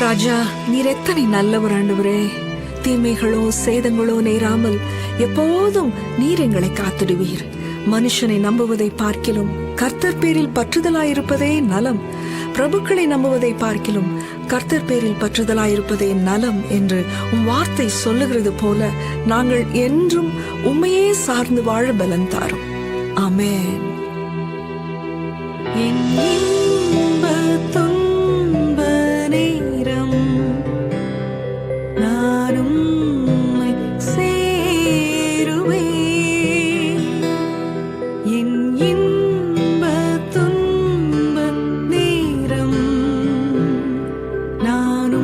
ராஜா, நீர் எத்தனை நல்லவர் ஆண்டவரே. தீமைகளோ சேதங்களோ நேராமல் எப்போதும் நீர் எங்களை காத்திடுவீர். மனுஷனை நம்புவதை பார்க்கிலும் கர்த்தர் பேரில் பற்றுதலாயிருப்பதே நலம். பிரபுக்களை நம்புவதை பார்க்கிலும் கர்த்தர் பேரில் பற்றுதலாயிருப்பதே நலம் என்று உம் வார்த்தை சொல்லுகிறது போல நாங்கள் என்றும் உம்மையே சார்ந்து வாழ பலன் தாரும். ஆமென். என் இன்ப துன்ப நேரம் நான் உம்மை சேருவேன். என் இன்ப துன்ப நேரம் நான்